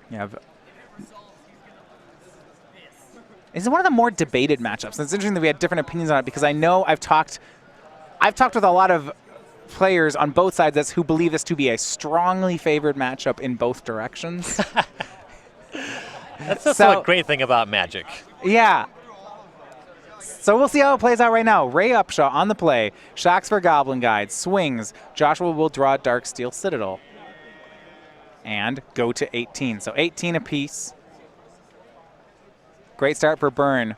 Yeah. It's one of the more debated matchups. It's interesting that we had different opinions on it because I know I've talked with a lot of players on both sides who believe this to be a strongly favored matchup in both directions. That's the great thing about Magic. Yeah. So we'll see how it plays out right now. Ray Upshaw on the play. Shocks for Goblin Guide. Swings. Joshua will draw Darksteel Citadel. And go to 18. So 18 apiece. Great start for Burn.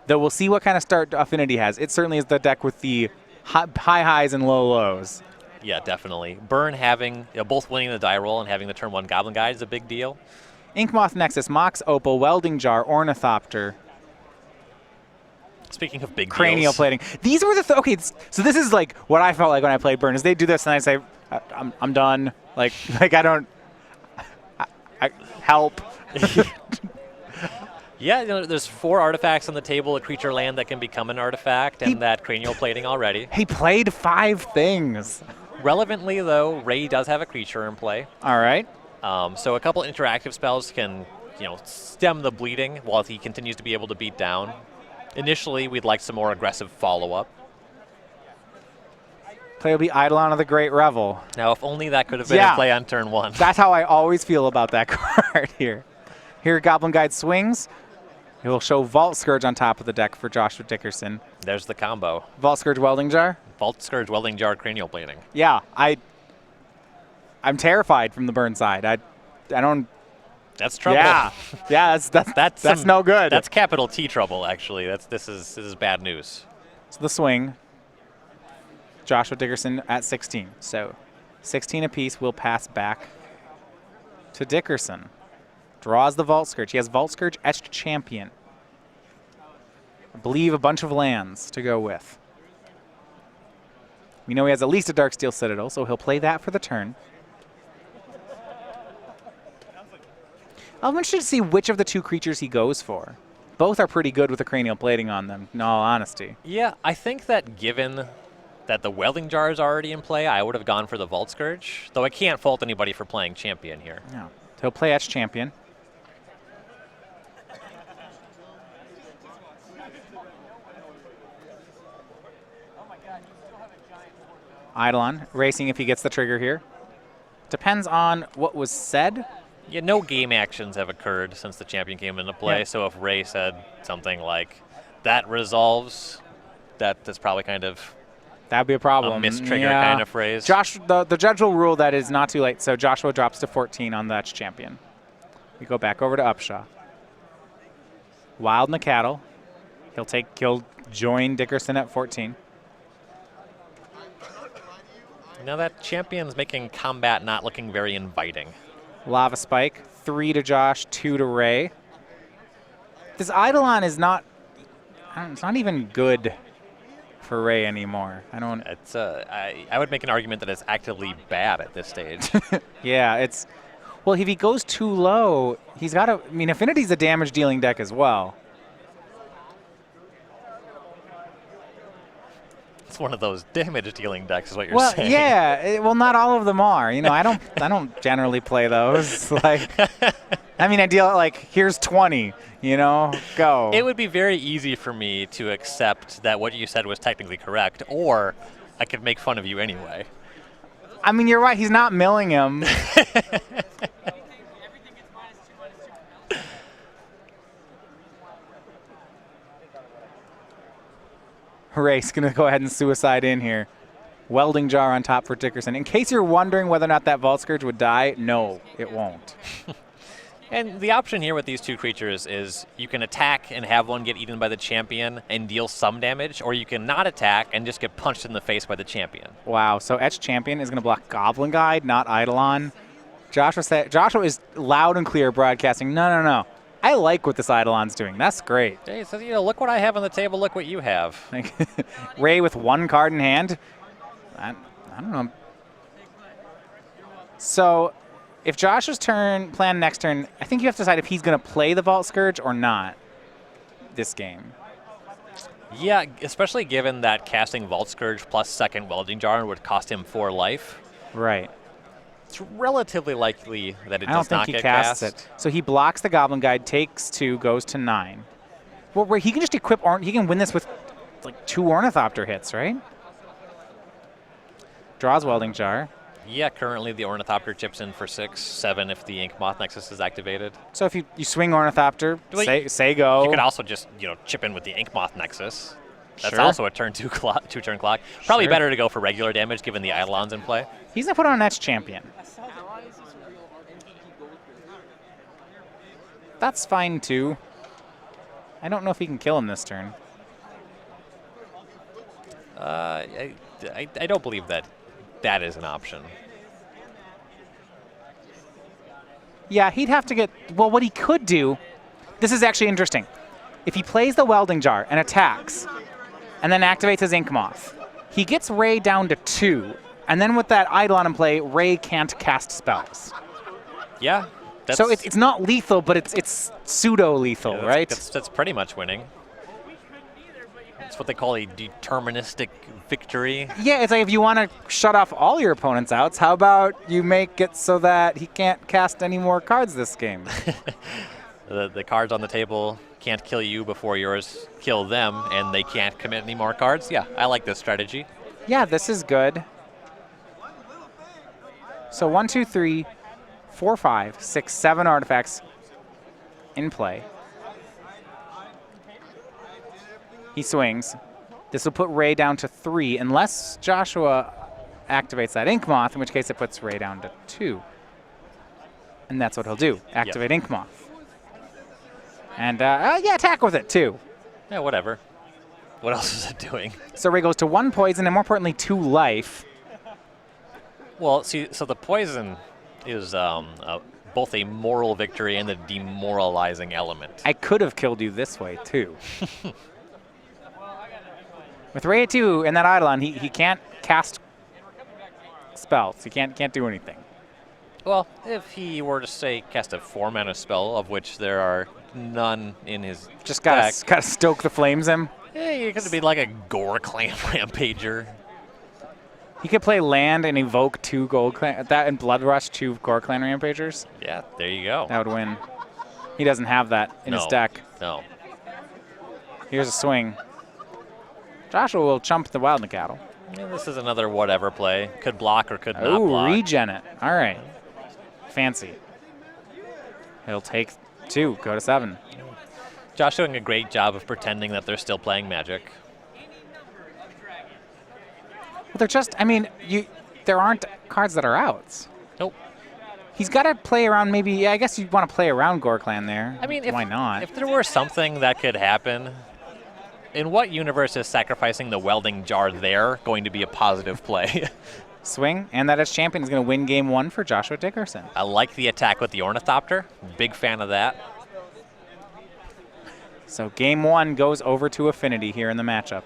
Though we'll see what kind of start Affinity has. It certainly is the deck with the high highs and low lows. Yeah, definitely. Burn having both winning the die roll and having the turn 1 Goblin Guide is a big deal. Inkmoth Nexus, Mox Opal, Welding Jar, Ornithopter. Speaking of big cranial deals. plating. These were the okay. So this is like what I felt like when I played Burn. Is they do this and I say, I'm done. Like I don't. I help. Yeah, there's 4 artifacts on the table, a creature land that can become an artifact, and that cranial plating already. He played 5 things. Relevantly, though, Ray does have a creature in play. All right. So a couple interactive spells can, stem the bleeding while he continues to be able to beat down. Initially, we'd like some more aggressive follow-up. Play will be Eidolon of the Great Revel. Now, if only that could have been in play on turn 1. That's how I always feel about that card here. Here, Goblin Guide swings. It will show Vault Scourge on top of the deck for Joshua Dickerson. There's the combo. Vault Scourge, Welding Jar. Vault Scourge, Welding Jar, cranial plating. Yeah, I'm terrified from the Burn side. I don't. That's trouble. Yeah, that's no good. That's capital T trouble. Actually, this is bad news. So the swing. Joshua Dickerson at 16. So 16 apiece will pass back to Dickerson. Draws the Vault Scourge. He has Vault Scourge, Etched Champion. I believe a bunch of lands to go with. We know he has at least a Darksteel Citadel, so he'll play that for the turn. I'm interested to see which of the 2 creatures he goes for. Both are pretty good with the cranial plating on them, in all honesty. Yeah, I think that given that the Welding Jar is already in play, I would have gone for the Vault Scourge, though I can't fault anybody for playing Champion here. Yeah. He'll play Etched Champion. Eidolon racing if he gets the trigger here. Depends on what was said. Yeah, no game actions have occurred since the Champion came into play, so if Ray said something like, that resolves, that's probably kind of that'd be a problem. A mistrigger kind of phrase. The judge will rule that is not too late, so Joshua drops to 14 on that Champion. We go back over to Upshaw. Wild Nacatl. He'll join Dickerson at 14. Now that Champion's making combat not looking very inviting. Lava Spike, 3 to Josh, 2 to Ray. This Eidolon is not, it's not even good for Ray anymore. It's I would make an argument that it's actively bad at this stage. Yeah, well, if he goes too low, he's got to, Affinity's a damage dealing deck as well. It's one of those damage dealing decks is what you're saying. Yeah, well, not all of them are. I don't generally play those. I deal here's 20, go. It would be very easy for me to accept that what you said was technically correct, or I could make fun of you anyway. You're right. He's not milling him. Ray's going to go ahead and suicide in here. Welding Jar on top for Dickerson. In case you're wondering whether or not that Vault Scourge would die, no, it won't. And the option here with these 2 creatures is you can attack and have one get eaten by the Champion and deal some damage, or you can not attack and just get punched in the face by the Champion. Wow, so Etched Champion is going to block Goblin Guide, not Eidolon. Joshua is loud and clear broadcasting, no. I like what this Eidolon's doing. That's great. He says, look what I have on the table, look what you have. Ray with 1 card in hand. I don't know. So if Josh's plan next turn, I think you have to decide if he's going to play the Vault Scourge or not this game. Yeah, especially given that casting Vault Scourge plus 2nd Welding Jar would cost him 4 life. Right. It's relatively likely that it I don't does not think he get casts cast. it. So he blocks the Goblin Guide, takes 2, goes to 9. Well, where he can just equip, he can win this with like 2 Ornithopter hits, right? Draws Welding Jar. Yeah, currently the Ornithopter chips in for 6, 7 if the Ink Moth Nexus is activated. So if you swing Ornithopter, Well, say go. You could also just chip in with the Ink Moth Nexus. That's Sure. also a turn 2 turn clock. Probably Sure. better to go for regular damage given the Eidolon's in play. He's going to put on an Etch Champion. That's fine, too. I don't know if he can kill him this turn. I don't believe that is an option. Yeah, he'd have to get... Well, what he could do... This is actually interesting. If he plays the Welding Jar and attacks, and then activates his Ink Moth, he gets Ray down to 2. And then with that Eidolon in play, Ray can't cast spells. Yeah. So it's not lethal, but it's pseudo-lethal, Yeah, right? That's pretty much winning. It's what they call a deterministic victory. Yeah, it's like if you want to shut off all your opponent's outs, how about you make it so that he can't cast any more cards this game? The cards on the table can't kill you before yours kill them, and they can't commit any more cards. Yeah, I like this strategy. Yeah, this is good. So 1, 2, 3, 4, 5, 6, 7 artifacts in play. He swings. This will put Ray down to 3, unless Joshua activates that Ink Moth, in which case it puts Ray down to 2. And that's what he'll do, activate Ink Moth. And, yeah, attack with it, too. Yeah, whatever. What else is it doing? So Ray goes to 1 poison and, more importantly, 2 life. Well, see, so the poison is both a moral victory and a demoralizing element. I could have killed you this way, too. With Ray at 2 and that Eidolon, he can't cast spells. He can't do anything. Well, if he were to, say, cast a 4-mana spell, of which there are none in his Just deck, gotta stoke the flames him. you could be like a Gore Clan Rampager. He could play land and evoke 2 Gold Clan, that and Blood Rush 2 Gore Clan Rampagers. Yeah, there you go. That would win. He doesn't have that in his deck. No. Here's a swing. Joshua will chump the Wildling Cattle. Yeah, this is another whatever play. Could block or could not Oh, block. regen it. All right. Fancy. He'll take 2, go to 7. Josh doing a great job of pretending that they're still playing Magic. Well, they're just, I mean, there aren't cards that are outs. Nope. He's got to play around maybe, yeah, I guess you'd want to play around Gore Clan there. I mean, why not? If there were something that could happen, in what universe is sacrificing the Welding Jar there going to be a positive play? Swing, and that as champion is going to win game 1 for Joshua Dickerson. I like the attack with the Ornithopter. Big fan of that. So game 1 goes over to Affinity here in the matchup.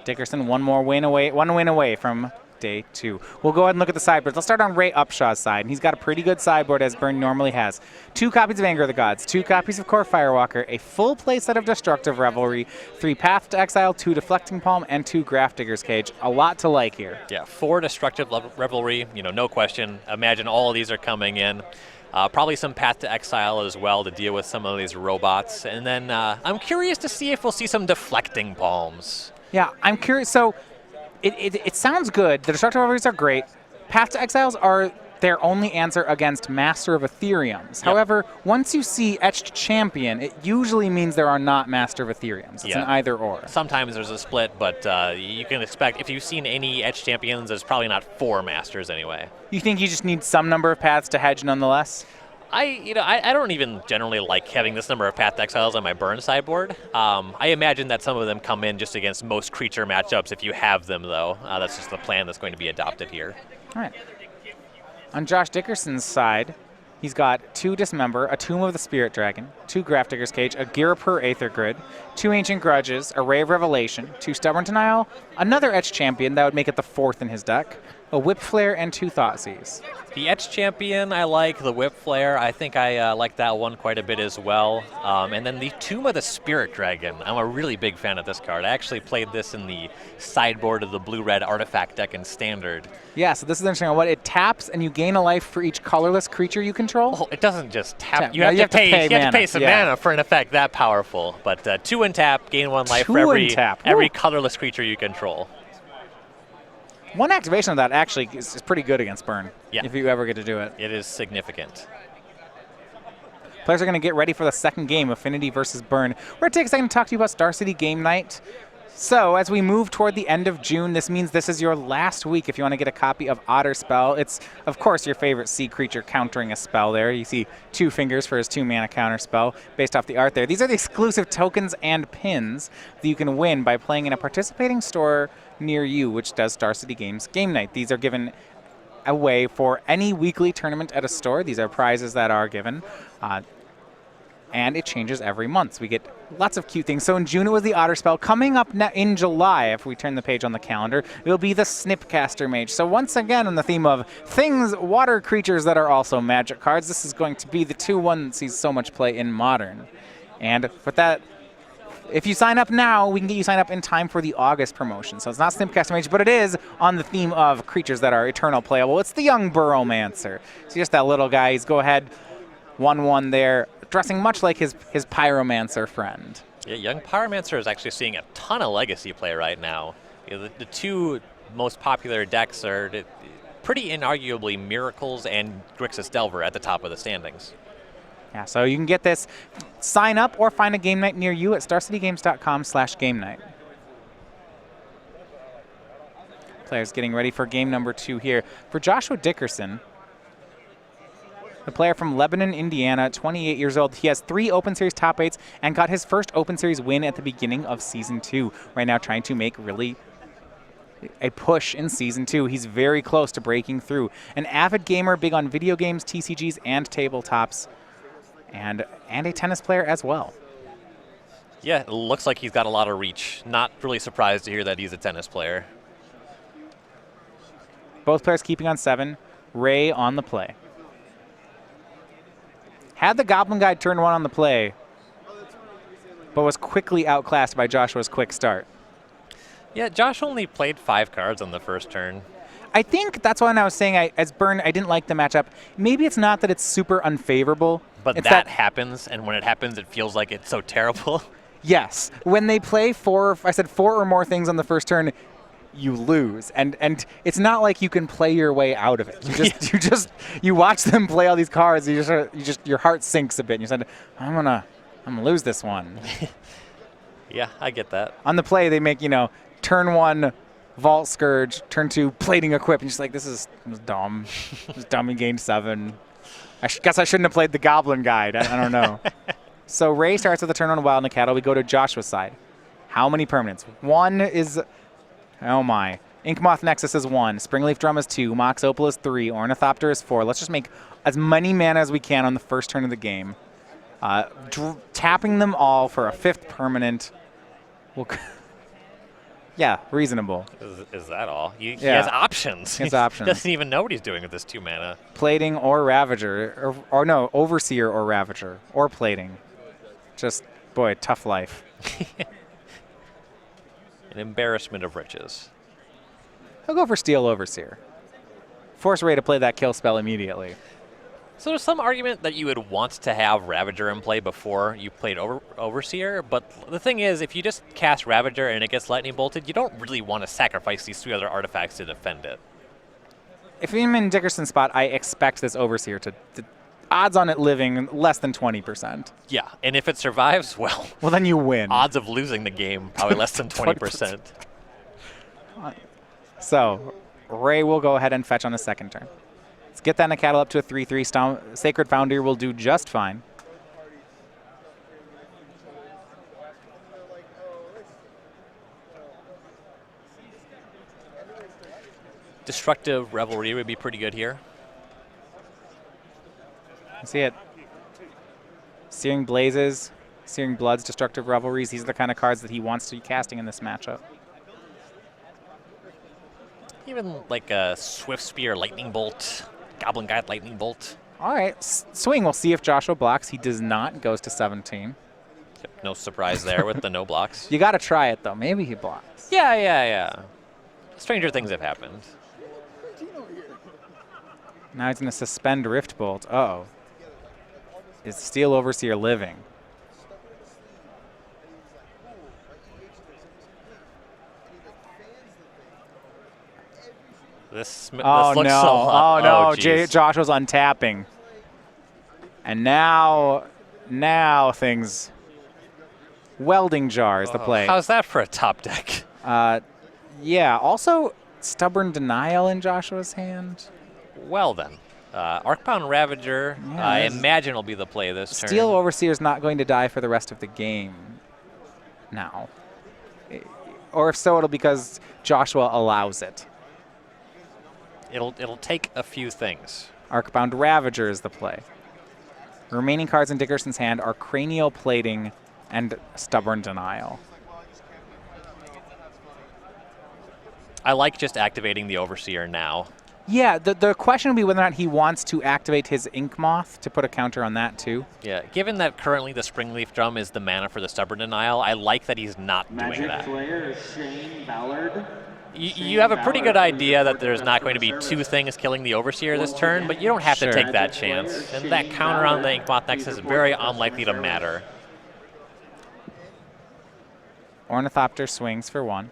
Dickerson one win away from day 2. We'll go ahead and look at the sideboards. Let's start on Ray Upshaw's side. And he's got a pretty good sideboard, as Burn normally has. 2 copies of Anger of the Gods, 2 copies of Core Firewalker, a full play set of Destructive Revelry, 3 Path to Exile, 2 Deflecting Palm, and 2 Grafdigger's Cage. A lot to like here. Yeah, 4 Destructive Revelry, no question. Imagine all of these are coming in. Probably some Path to Exile as well to deal with some of these robots. And then I'm curious to see if we'll see some Deflecting Palms. Yeah, I'm curious. So it sounds good. The Destructive Revelries are great. Path to Exiles are their only answer against Master of Ethereums. Yep. However, once you see Etched Champion, it usually means there are not Master of Ethereums. It's an either or. Sometimes there's a split, but you can expect, if you've seen any Etched Champions, there's probably not 4 Masters anyway. You think you just need some number of paths to hedge nonetheless? I don't even generally like having this number of Path to Exiles on my burn sideboard. I imagine that some of them come in just against most creature matchups if you have them, though. That's just the plan that's going to be adopted here. All right. On Josh Dickerson's side, he's got 2 Dismember, a Tomb of the Spirit Dragon, 2 Grafdigger's Cage, a Girapur Aether Grid, 2 Ancient Grudges, a Ray of Revelation, 2 Stubborn Denial, another Etched Champion, that would make it the 4th in his deck, a Whip Flare, and 2 Thoughtseize. The Etch Champion, I like. The Whip Flare, I think I like that one quite a bit as well. And then the Tomb of the Spirit Dragon. I'm a really big fan of this card. I actually played this in the sideboard of the blue-red artifact deck in Standard. Yeah, so this is interesting. What it taps, and you gain a life for each colorless creature you control. Oh, it doesn't just tap. Tap. You No, have to pay. You have to pay mana. some Yeah. mana for an effect that powerful. But 2 and tap, gain 1 life 2 for every and tap. every Woo. colorless creature you control. 1 activation of that actually is pretty good against burn. Yeah. If you ever get to do it. It is significant. Players are going to get ready for the second game, Affinity versus Burn. We're going to take a second to talk to you about Star City Game Night. So as we move toward the end of June, this means this is your last week if you want to get a copy of Otter Spell. It's, of course, your favorite sea creature countering a spell there. You see 2 fingers for his 2-mana counter spell based off the art there. These are the exclusive tokens and pins that you can win by playing in a participating store near you, which does Star City Games Game Night. These are given away for any weekly tournament at a store. These are prizes that are given. And it changes every month. So we get lots of cute things. So in June, it was the Otter Spell. Coming up in July, if we turn the page on the calendar, it'll be the Snipcaster Mage. So once again, on the theme of things, water creatures that are also magic cards, this is going to be the 2-1 that sees so much play in Modern. And with that, if you sign up now, we can get you signed up in time for the August promotion. So it's not Snipcaster Mage, but it is on the theme of creatures that are eternal playable. It's the young Burromancer. So just that little guy. He's go ahead, 1-1 there, dressing much like his Pyromancer friend. Yeah, young Pyromancer is actually seeing a ton of legacy play right now. You know, the 2 most popular decks are pretty inarguably Miracles and Grixis Delver at the top of the standings. Yeah, so you can get this, sign up or find a game night near you at starcitygames.com/game-night. Players getting ready for game number 2 here. For Joshua Dickerson, the player from Lebanon, Indiana, 28 years old. He has 3 Open Series top 8s and got his first Open Series win at the beginning of Season 2. Right now trying to make really a push in Season 2. He's very close to breaking through. An avid gamer, big on video games, TCGs, and tabletops, and a tennis player as well. Yeah, it looks like he's got a lot of reach. Not really surprised to hear that he's a tennis player. Both players keeping on 7. Ray on the play. Had the Goblin Guide turn 1 on the play, but was quickly outclassed by Joshua's quick start. Yeah, Josh only played 5 cards on the first turn. I think that's why I was saying, as Burn, I didn't like the matchup. Maybe it's not that it's super unfavorable. But it's that happens, and when it happens, it feels like it's so terrible. Yes. When they play 4 or more things on the first turn, you lose. And it's not like you can play your way out of it. You watch them play all these cards, your heart sinks a bit, and you said, I'm gonna lose this one. Yeah, I get that. On the play, they make, turn 1, Vault Scourge, turn 2, Plating Equip, and you're just like, this is dumb. It was dumb, he gained 7. I guess I shouldn't have played the Goblin Guide. I don't know. So Ray starts with a turn on Wild Nacatl. We go to Joshua's side. How many permanents? 1 is, oh my. Inkmoth Nexus is 1. Springleaf Drum is 2. Mox Opal is 3. Ornithopter is 4. Let's just make as many mana as we can on the first turn of the game. Tapping them all for a 5th permanent. Yeah, reasonable. Is that all? He has options. He has options. He doesn't even know what he's doing with this 2 mana. Plating or Ravager, or no, Overseer or Ravager, or Plating. Just, boy, tough life. An embarrassment of riches. He'll go for Steel Overseer. Force Ray to play that kill spell immediately. So there's some argument that you would want to have Ravager in play before you played Overseer, but the thing is, if you just cast Ravager and it gets lightning bolted, you don't really want to sacrifice these 3 other artifacts to defend it. If I'm in Dickerson's spot, I expect this Overseer to odds on it living less than 20%. Yeah, and if it survives, well, then you win. Odds of losing the game, probably less than 20%. So Ray will go ahead and fetch on the second turn. Let's get that Nacatl up to a 3/3. Sacred Foundry will do just fine. Destructive Revelry would be pretty good here. See it. Searing Blazes, Searing Bloods, Destructive Revelries. These are the kind of cards that he wants to be casting in this matchup. Even like a Swift Spear Lightning Bolt, Goblin Guide Lightning Bolt. All right, swing. We'll see if Joshua blocks. He does not. Goes to 17. Yep, no surprise there with the no blocks. You got to try it, though. Maybe he blocks. Yeah. Stranger things have happened. Now he's going to suspend Rift Bolt. Uh-oh. Is Steel Overseer living? This Oh, looks no. so Oh, no. geez. Josh was untapping. And now things... Welding Jar is the play. How's that for a top deck? Yeah, also Stubborn Denial in Joshua's hand. Well then. Arcbound Ravager, Yeah, I imagine will be the play this turn. Steel Overseer is not going to die for the rest of the game now. Or if so, it'll because Joshua allows it. It'll take a few things. Arcbound Ravager is the play. Remaining cards in Dickerson's hand are Cranial Plating and Stubborn Denial. I like just activating the Overseer now. Yeah, the question will be whether or not he wants to activate his Ink Moth to put a counter on that too. Yeah, given that currently the Springleaf Drum is the mana for the Stubborn Denial, I like that he's not doing that. Magic player is Shane Ballard. You have a pretty good idea that there's not going to be two things killing the Overseer this turn, but you don't have to take that chance. And that counter on the Ink Moth Nexus is very unlikely to matter. Ornithopter swings for 1.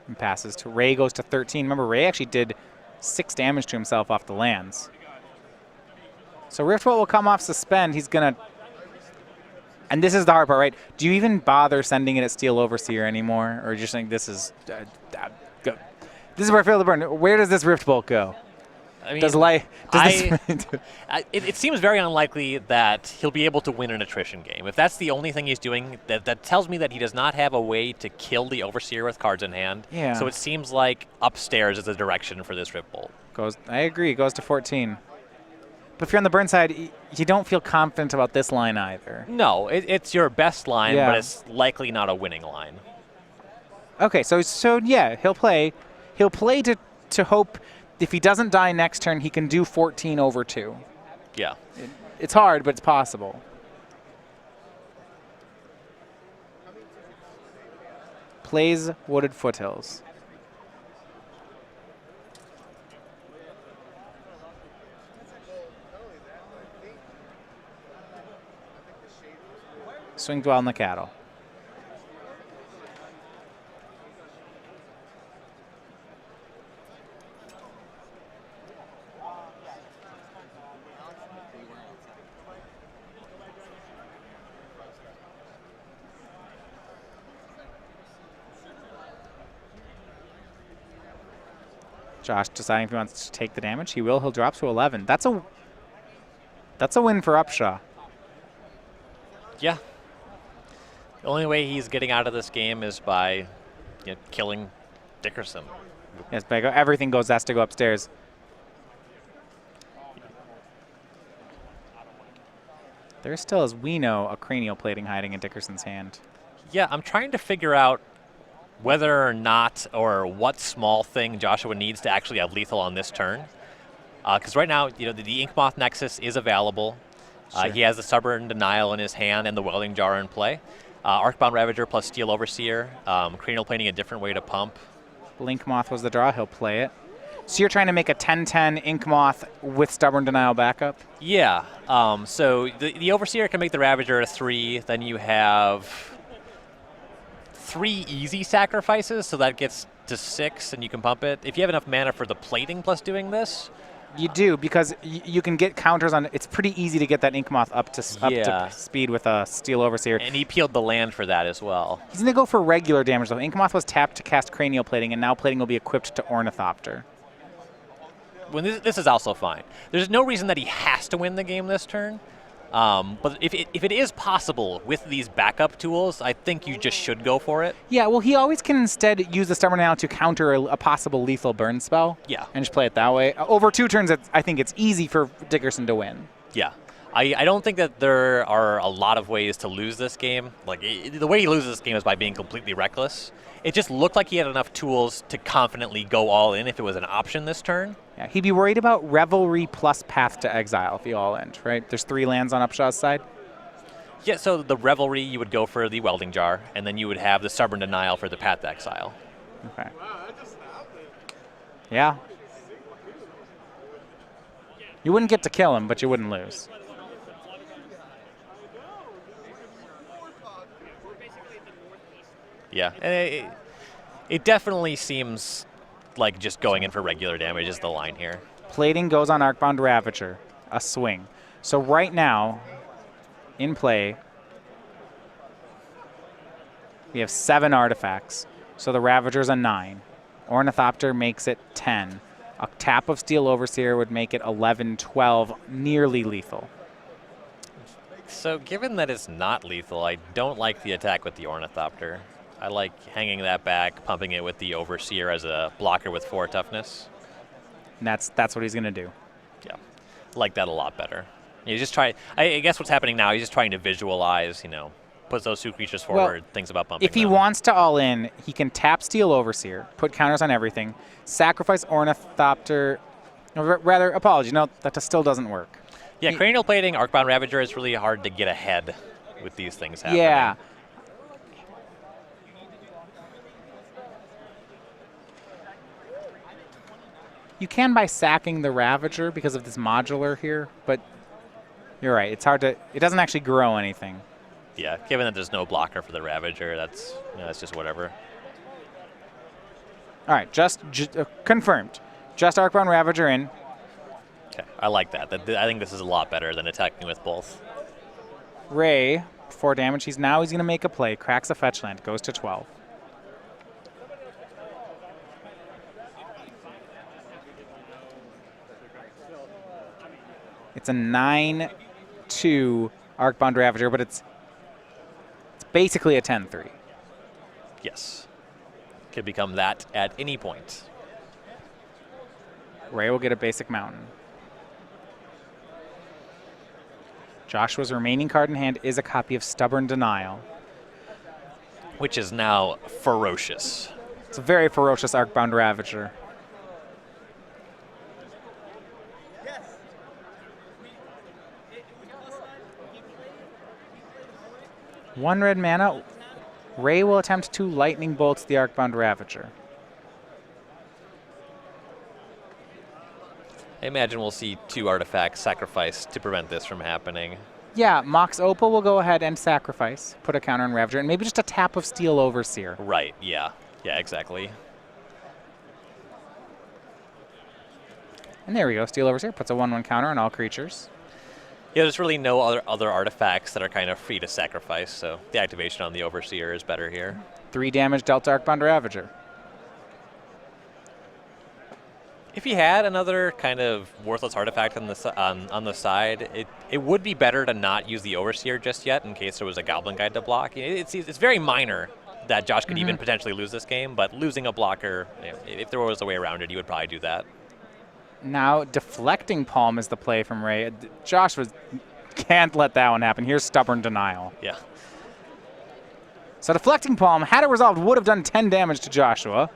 And passes to Ray, goes to 13. Remember, Ray actually did 6 damage to himself off the lands. So Riftbolt will come off suspend. He's going to... And this is the hard part, right? Do you even bother sending it at Steel Overseer anymore? Or just think this is... go. This is where I feel the burn. Where does this Riftbolt go? I mean, It it seems very unlikely that he'll be able to win an attrition game. If that's the only thing he's doing, that tells me that he does not have a way to kill the Overseer with cards in hand. Yeah. So it seems like upstairs is the direction for this Riftbolt. I agree. Goes to 14. But if you're on the burn side, you don't feel confident about this line either. No, it's your best line, Yeah. but it's likely not a winning line. Okay, so yeah, he'll play. He'll play to hope if he doesn't die next turn, he can do 14 over 2. Yeah. It's hard, but it's possible. Plays Wooded Foothills. Swing Dwell in the Cattle. Josh deciding if he wants to take the damage. He will. He'll drop to 11. That's a win for Upshaw. Yeah. The only way he's getting out of this game is by killing Dickerson. Yes, but everything has to go upstairs. There still, as we know, a Cranial Plating hiding in Dickerson's hand. Yeah, I'm trying to figure out whether or not or what small thing Joshua needs to actually have lethal on this turn. Because right now, the Ink Moth Nexus is available. Sure. He has the Stubborn Denial in his hand and the Welding Jar in play. Arcbound Ravager plus Steel Overseer. Cranial Plating a different way to pump. Blink Moth was the draw. He'll play it. So you're trying to make a 10-10 Ink Moth with Stubborn Denial backup? Yeah. So the Overseer can make the Ravager a 3. Then you have 3 easy sacrifices, so that gets to 6, and you can pump it. If you have enough mana for the plating plus doing this. You do, because you can get counters on it. It's pretty easy to get that Ink Moth up to speed with a Steel Overseer. And he peeled the land for that as well. He's going to go for regular damage, though. Ink Moth was tapped to cast Cranial Plating, and now Plating will be equipped to Ornithopter. This is also fine. There's no reason that he has to win the game this turn. But if it is possible with these backup tools, I think you just should go for it. Yeah, well, he always can instead use the Stubborn Denial to counter a possible lethal burn spell. Yeah. And just play it that way. Over 2 turns, I think it's easy for Dickerson to win. Yeah. I don't think that there are a lot of ways to lose this game. Like, the way he loses this game is by being completely reckless. It just looked like he had enough tools to confidently go all in if it was an option this turn. Yeah, he'd be worried about Revelry plus Path to Exile if he all-in, right? There's 3 lands on Upshaw's side. Yeah, so the Revelry, you would go for the Welding Jar, and then you would have the Stubborn Denial for the Path to Exile. Okay. Yeah. You wouldn't get to kill him, but you wouldn't lose. Yeah, and it definitely seems like just going in for regular damage is the line here. Plating goes on Arcbound Ravager, a swing. So right now, in play, we have 7 artifacts. So the Ravager's a 9. Ornithopter makes it 10. A tap of Steel Overseer would make it 11, 12, nearly lethal. So given that it's not lethal, I don't like the attack with the Ornithopter. I like hanging that back, pumping it with the Overseer as a blocker with 4 toughness. And that's what he's going to do. Yeah, like that a lot better. You just try. I guess what's happening now, he's just trying to visualize, puts those 2 creatures forward, thinks about bumping If he them. wants to all in, he can tap Steel Overseer, put counters on everything, sacrifice Ornithopter. Rather, apologies, no, that still doesn't work. Yeah, Cranial Plating, Arcbound Ravager is really hard to get ahead with these things happening. Yeah. You can by sacking the Ravager because of this modular here, but you're right. It's hard to. It doesn't actually grow anything. Yeah, given that there's no blocker for the Ravager, that's just whatever. All right, just confirmed. Just Arcbound Ravager in. Okay, I like that. I think this is a lot better than attacking with both. Ray, 4 damage. He's going to make a play. Cracks a fetch land. Goes to 12. It's a 9-2 Arcbound Ravager, but it's basically a 10-3. Yes. Could become that at any point. Ray will get a basic mountain. Joshua's remaining card in hand is a copy of Stubborn Denial. Which is now ferocious. It's a very ferocious Arcbound Ravager. One red mana. Ray will attempt to Lightning Bolts the Arcbound Ravager. I imagine we'll see 2 artifacts sacrificed to prevent this from happening. Yeah, Mox Opal will go ahead and sacrifice, put a counter on Ravager, and maybe just a tap of Steel Overseer. Right, yeah. Yeah, exactly. And there we go, Steel Overseer puts a 1/1 counter on all creatures. Yeah, there's really no other artifacts that are kind of free to sacrifice, so the activation on the Overseer is better here. 3 damage dealt to Arcbound Ravager. If he had another kind of worthless artifact on the side, it would be better to not use the Overseer just yet in case there was a Goblin Guide to block. It's very minor that Josh could even potentially lose this game, but losing a blocker, if there was a way around it, he would probably do that. Now, Deflecting Palm is the play from Ray. Josh can't let that one happen. Here's Stubborn Denial. Yeah. So Deflecting Palm, had it resolved, would have done 10 damage to Joshua.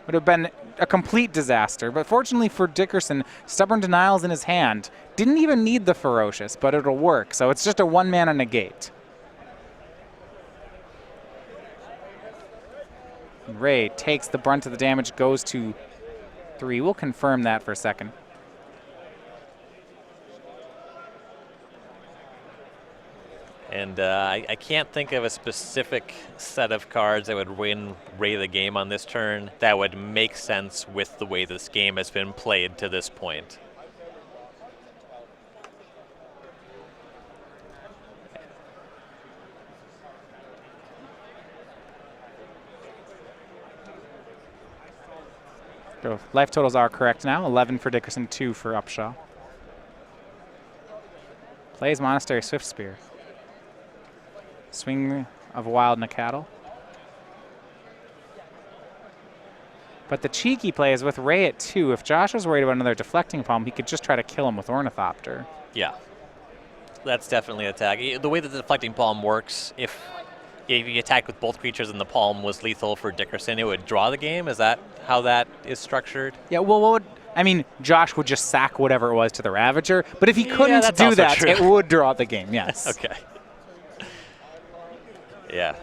Would have been a complete disaster. But fortunately for Dickerson, Stubborn Denial's in his hand. Didn't even need the Ferocious, but it'll work. So it's just a 1-mana negate. Ray takes the brunt of the damage, goes to 3. We'll confirm that for a second. And I can't think of a specific set of cards that would win Ray the game on this turn that would make sense with the way this game has been played to this point. So life totals are correct now. 11 for Dickerson, 2 for Upshaw. Plays Monastery Swiftspear. Swing of Wild Nacatl. But the cheeky play is with Ray at 2. If Josh was worried about another Deflecting Palm, he could just try to kill him with Ornithopter. Yeah. That's definitely an attack. The way that the deflecting palm works, if you attack with both creatures and the palm was lethal for Dickerson, it would draw the game. Is that how that is structured? Yeah, well, Josh would just sack whatever it was to the Ravager, but if he couldn't that's do also that, true. it would draw the game, yes. Okay. Yeah.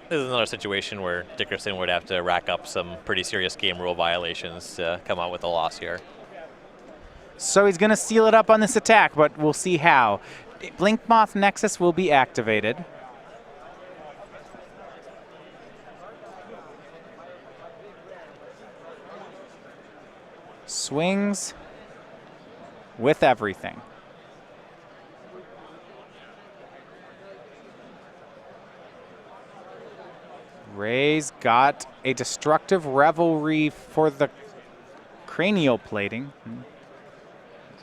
This is another situation where Dickerson would have to rack up some pretty serious game rule violations to come out with a loss here. So he's going to seal it up on this attack, but we'll see how. Blinkmoth Nexus will be activated. Swings with everything. Ray's got a Destructive Revelry for the cranial plating.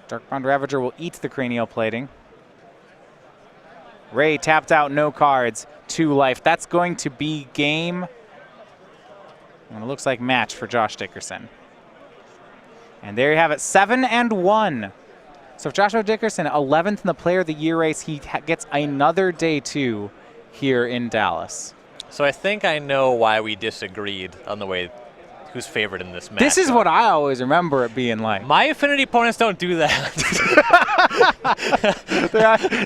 Darkbound Ravager will eat the cranial plating. Ray tapped out, no cards, 2 life. That's going to be game. And it looks like match for Josh Dickerson. And there you have it, 7-1. So if Joshua Dickerson, 11th in the Player of the Year race, he gets another day 2 here in Dallas. So I think I know why we disagreed on the way who's favored in this match. This is what I always remember it being like. My Affinity opponents don't do that.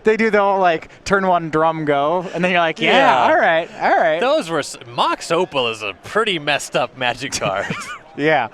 They do the whole like turn 1 drum go, and then you're like, yeah. all right. Those were Mox Opal is a pretty messed up Magic card. Yeah.